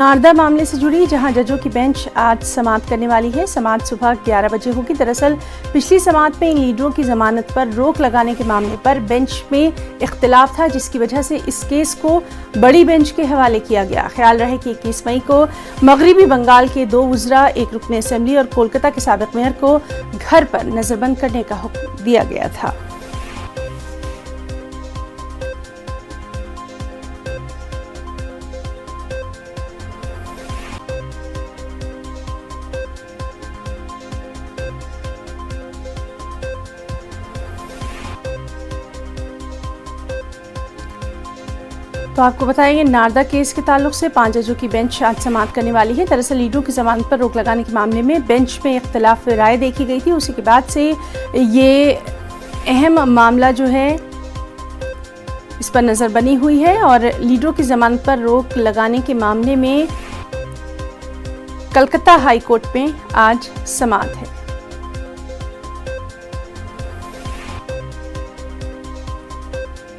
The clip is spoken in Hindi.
नारदा मामले से जुड़ी जहां जजों की बेंच आज समाअत करने वाली है। समाअत सुबह 11 बजे होगी। दरअसल पिछली समाअत में इन लीडरों की जमानत पर रोक लगाने के मामले पर बेंच में इख्तिलाफ था, जिसकी वजह से इस केस को बड़ी बेंच के हवाले किया गया। ख्याल रहे कि 21 मई को मगरबी बंगाल के 2 वुज़रा, एक रुकन असेंबली और कोलकाता के साबिक मेयर को घर पर नजरबंद करने का हुक्म दिया गया था। तो आपको बताएंगे, नारदा केस के ताल्लुक से 5 जजों की बेंच आज समाअत करने वाली है। दरअसल लीडरों की जमानत पर रोक लगाने के मामले में बेंच में इख्तिलाफ राय देखी गई थी। उसी के बाद से ये अहम मामला जो है इस पर नज़र बनी हुई है और लीडरों की जमानत पर रोक लगाने के मामले में कलकत्ता हाई कोर्ट में आज समाअत है।